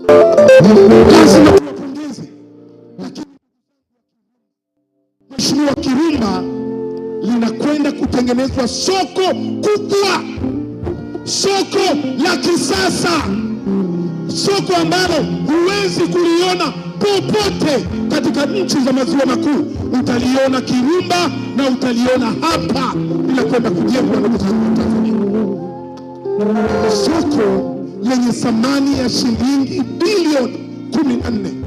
Lazima tuwapongeze, lakini Mheshimiwa, Kirumba linakwenda kutengenezwa soko kubwa, soko la kisasa, soko ambalo huwezi kuliona popote katika nchi za maziwa makuu. Utaliona Kirumba na utaliona hapa, linakwenda kujengwa na Tanzania. Soko lenye thamani ya shilingi bilioni 14,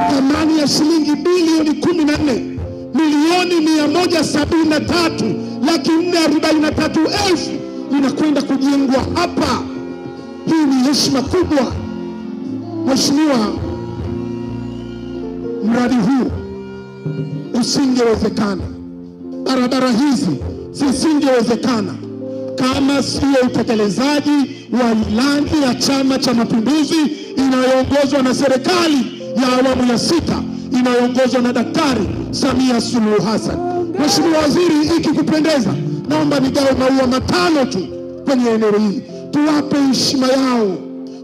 thamani ya shilingi bilioni 14 milioni 173,443,000 linakwenda kujengwa hapa. Hii ni heshima kubwa. Mheshimiwa, mradi huu usingewezekana, barabara hizi zisingewezekana kama sio utekelezaji wa ilani ya Chama cha Mapinduzi inayoongozwa na serikali ya awamu ya 6 inayoongozwa na Daktari Samia Suluhu Hassan. Mheshimiwa Waziri, ikikupendeza, naomba nigawe maua 5 tu kwenye eneo hili. Tuwape heshima yao,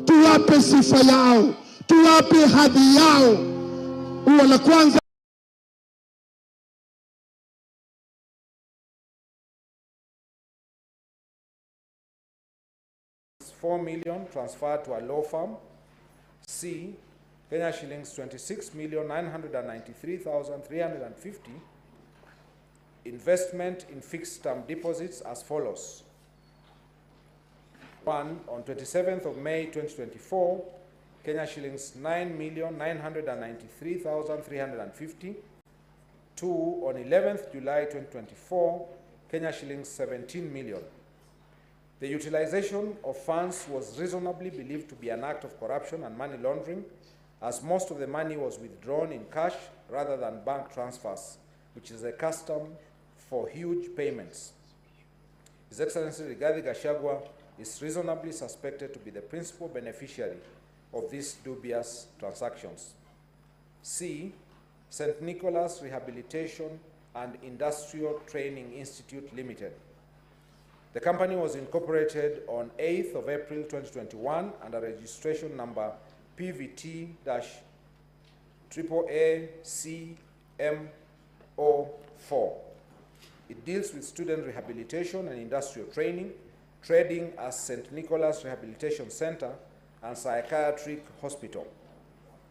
tuwape sifa yao, tuwape hadhi yao. Ua la kwanza, 4 million transferred to a law firm. C, Kenya shillings 26,993,350 investment in fixed term deposits as follows. 1, on 27th of May 2024, Kenya shillings 9,993,350. 2, on 11th July 2024, Kenya shillings 17 million. The utilization of funds was reasonably believed to be an act of corruption and money laundering, as most of the money was withdrawn in cash rather than bank transfers, which is a custom for huge payments. His Excellency Rigathi Gachagua is reasonably suspected to be the principal beneficiary of these dubious transactions. C, St. Nicholas Rehabilitation and Industrial Training Institute Limited. The company was incorporated on 8th of April 2021 under registration number PVT-AAACMO4. It deals with student rehabilitation and industrial training, trading as St. Nicholas Rehabilitation Center and Psychiatric Hospital.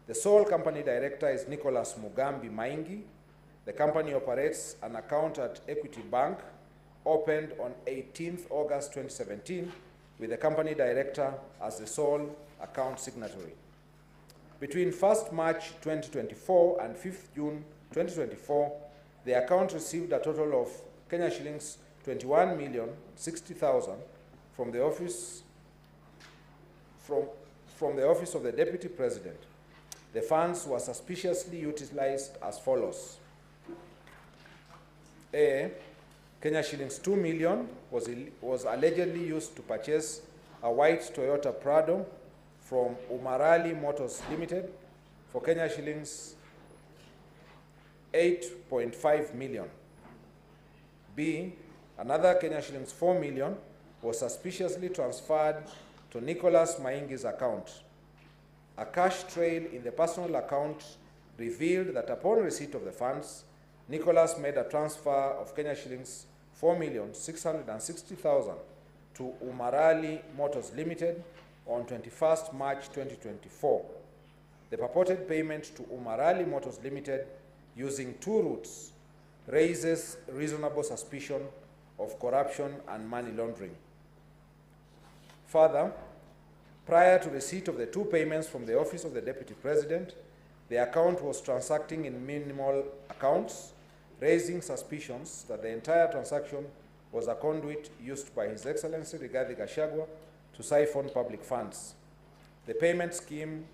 The sole company director is Nicholas Mugambi Maingi. The company operates an account at Equity Bank, opened on 18th August 2017, with the company director as the sole account signatory. Between 1st March 2024 and 5th June 2024, the account received a total of Kenya shillings 21,060,000 from the office of the Deputy President. The funds were suspiciously utilized as follows. A, Kenya shillings 2 million was allegedly used to purchase a white Toyota Prado from Umarali Motors Limited for Kenya shillings 8.5 million. B, another Kenya shillings 4 million was suspiciously transferred to Nicholas Maingi's account. A cash trail in the personal account revealed that upon receipt of the funds, Nicholas made a transfer of Kenya shillings 4,660,000 to Umarali Motors Limited on 21st March 2024. The purported payment to Umarali Motors Limited using 2 routes raises reasonable suspicion of corruption and money laundering. Further, prior to receipt of the 2 payments from the Office of the Deputy President, the account was transacting in minimal accounts, raising suspicions that the entire transaction was a conduit used by His Excellency Rigathi Gachagua to siphon public funds. The payment scheme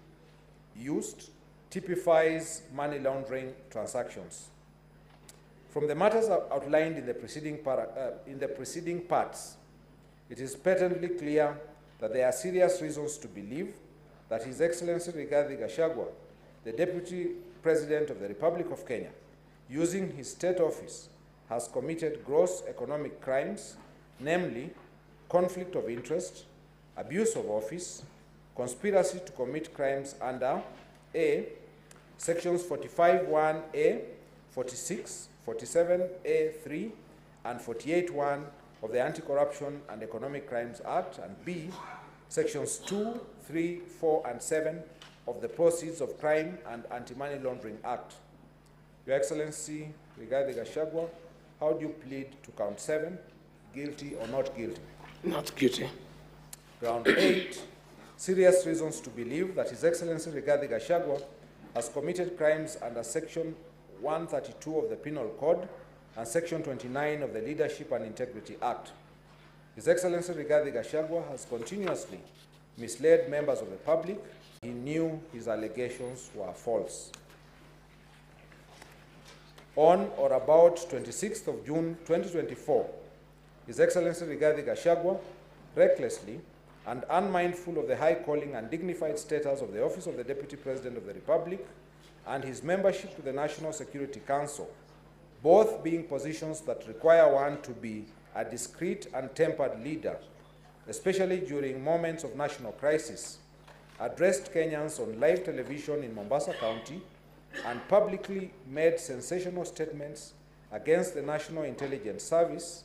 used typifies money laundering transactions. From the matters outlined in the preceding parts, it is patently clear that there are serious reasons to believe that His Excellency Rigathi Gachagua, the Deputy President of the Republic of Kenya, using his state office, has committed gross economic crimes, namely conflict of interest, abuse of office, conspiracy to commit crimes under A, Sections 45(1)(a), 46, 47(a)(3), and 48(1) of the Anti-Corruption and Economic Crimes Act, and B, Sections 2, 3, 4, and 7 of the Proceeds of Crime and Anti-Money Laundering Act. Your Excellency, Rigathi Gachagua, how do you plead to count 7, guilty or not guilty? Not guilty. Ground 8, serious reasons to believe that His Excellency Rigathi Gachagua has committed crimes under Section 132 of the Penal Code and Section 29 of the Leadership and Integrity Act. His Excellency Rigathi Gachagua has continuously misled members of the public. He knew his allegations were false. On or about 26th of June 2024, His Excellency Rigathi Gachagua recklessly and unmindful of the high calling and dignified status of the Office of the Deputy President of the Republic and his membership to the National Security Council, both being positions that require one to be a discreet and tempered leader, especially during moments of national crisis, addressed Kenyans on live television in Mombasa County and publicly made sensational statements against the National Intelligence Service,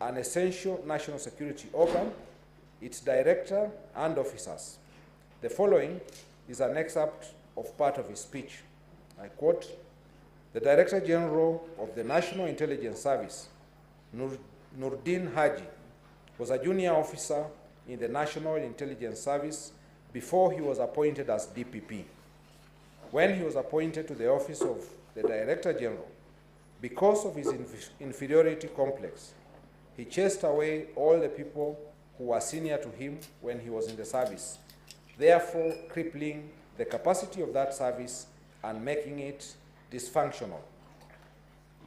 an essential national security organ, its director and officers. The following is an excerpt of part of his speech. I quote, "The Director General of the National Intelligence Service, Nurdin Haji, was a junior officer in the National Intelligence Service before he was appointed as DPP. When he was appointed to the office of the Director General, because of his inferiority complex, he chased away all the people who were senior to him when he was in the service, therefore crippling the capacity of that service and making it dysfunctional.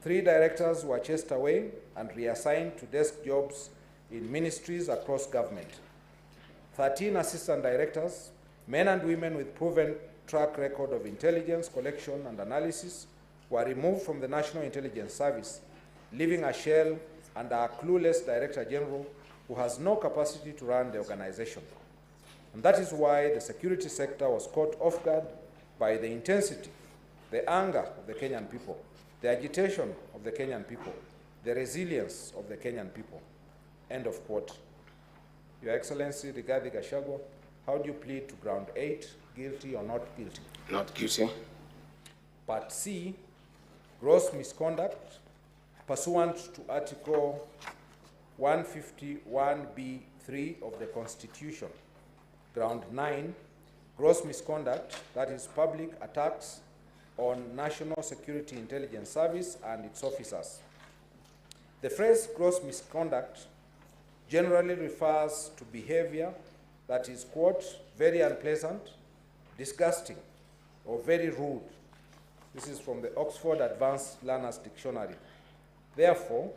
3 directors were chased away and reassigned to desk jobs in ministries across government. 13 assistant directors, men and women with proven track record of intelligence collection and analysis, were removed from the National Intelligence Service, leaving a shell and a clueless Director General who has no capacity to run the organization. And that is why the security sector was caught off guard by the intensity, the anger of the Kenyan people, the agitation of the Kenyan people, the resilience of the Kenyan people." End of quote. Your Excellency Rigathi Gachagua, how do you plead to ground 8, guilty or not guilty? Not guilty. Part C, gross misconduct pursuant to Article 151(b)(3) of the Constitution. Ground 9, gross misconduct, that is public attacks on National Security Intelligence Service and its officers. The phrase gross misconduct generally refers to behavior that is, quote, very unpleasant, disgusting, or very rude. This is from the Oxford Advanced Learners Dictionary. Therefore,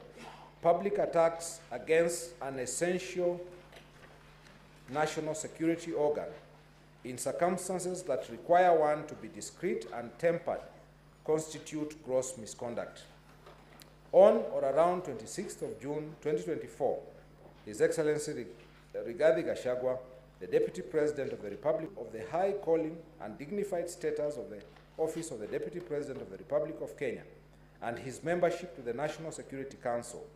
public attacks against an essential national security organ in circumstances that require one to be discreet and tempered constitute gross misconduct. On or around 26th of June 2024, His Excellency Rigathi Gachagua, the Deputy President of the Republic, of the high calling and dignified status of the Office of the Deputy President of the Republic of Kenya, and his membership to the National Security Council,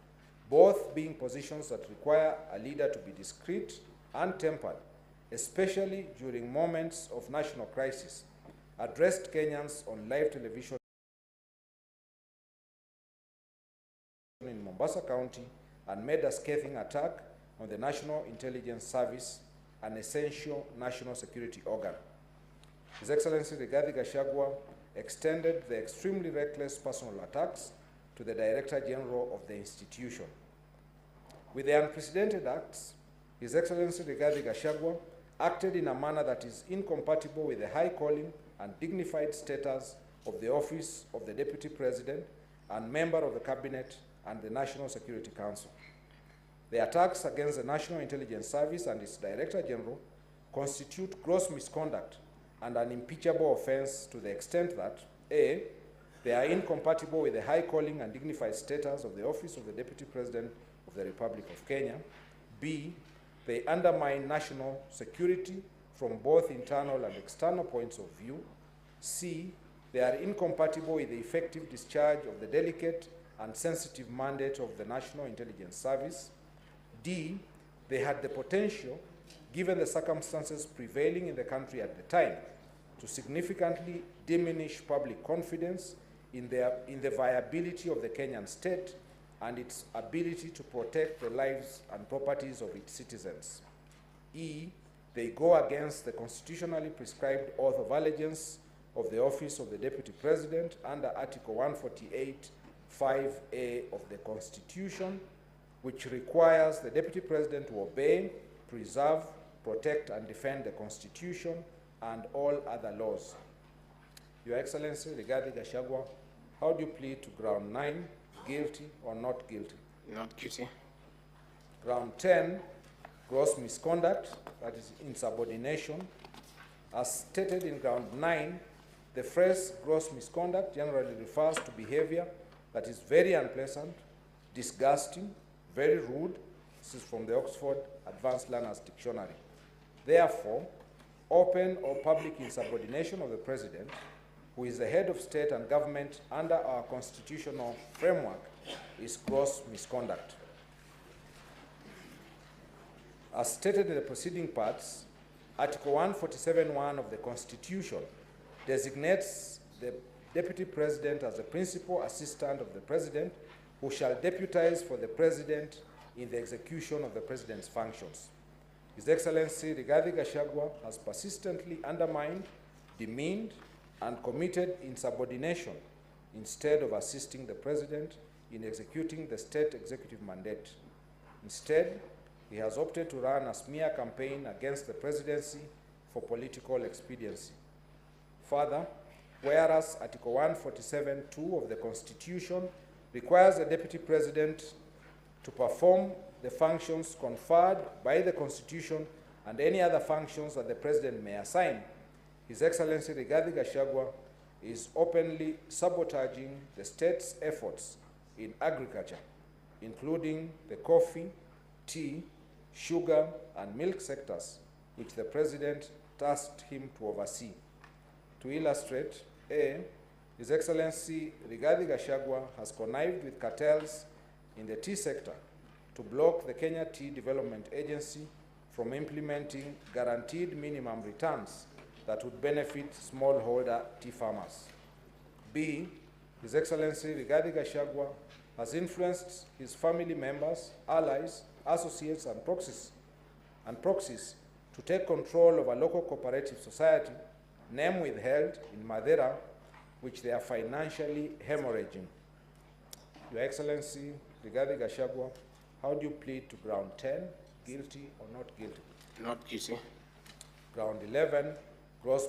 both being positions that require a leader to be discreet and tempered, especially during moments of national crisis, addressed Kenyans on live television in Mombasa County and made a scathing attack on the National Intelligence Service, an essential national security organ. His Excellency Rigathi Gachagua extended the extremely reckless personal attacks to the Director General of the institution. With the unprecedented acts, His Excellency Rigathi Gachagua acted in a manner that is incompatible with the high calling and dignified status of the Office of the Deputy President and member of the Cabinet and the National Security Council. The attacks against the National Intelligence Service and its Director General constitute gross misconduct and an impeachable offense to the extent that A, they are incompatible with the high calling and dignified status of the Office of the Deputy President of the Republic of Kenya, B, they undermine national security from both internal and external points of view. C, they are incompatible with the effective discharge of the delicate and sensitive mandate of the National Intelligence Service. D, they had the potential, given the circumstances prevailing in the country at the time, to significantly diminish public confidence in the viability of the Kenyan state and its ability to protect the lives and properties of its citizens. E, they go against the constitutionally prescribed oath of allegiance of the office of the Deputy President under Article 148, 5A of the Constitution, which requires the Deputy President to obey, preserve, protect, and defend the Constitution and all other laws. Your Excellency, Rigathi Gachagua, how do you plead to ground 9, guilty or not guilty? Not guilty. Ground 10, gross misconduct, that is insubordination. As stated in ground 9, the phrase gross misconduct generally refers to behavior that is very unpleasant, disgusting, very rude. This is from the Oxford Advanced Learners Dictionary. Therefore, open or public insubordination of the President, who is the head of state and government under our constitutional framework, is gross misconduct. As stated in the preceding parts, Article 147(1) of the Constitution designates the Deputy President as the principal assistant of the President, who shall deputize for the President in the execution of the President's functions. His Excellency Rigathi Gachagua has persistently undermined, demeaned, and committed insubordination instead of assisting the President in executing the state executive mandate. Instead, he has opted to run a smear campaign against the presidency for political expediency. Further, whereas Article 147(2) of the Constitution requires the Deputy President to perform the functions conferred by the Constitution and any other functions that the President may assign, His Excellency Rigathi Gachagua is openly sabotaging the state's efforts in agriculture, including the coffee, tea, sugar, and milk sectors, which the President tasked him to oversee. To illustrate, A, His Excellency Rigathi Gachagua has connived with cartels in the tea sector to block the Kenya Tea Development Agency from implementing guaranteed minimum returns that would benefit smallholder tea farmers. B, His Excellency Rigathi Gachagua has influenced his family members, allies, associates, and proxies to take control of a local cooperative society, name withheld in Madeira, which they are financially hemorrhaging. Your Excellency Rigathi Gachagua, how do you plead to ground 10, guilty or not guilty? Not guilty. Ground 11, gross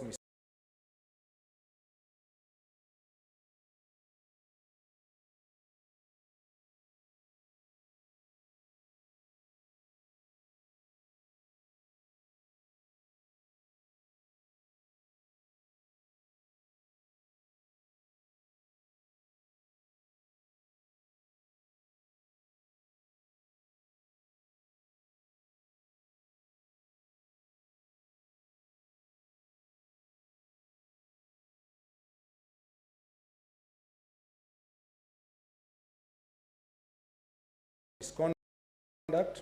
misconduct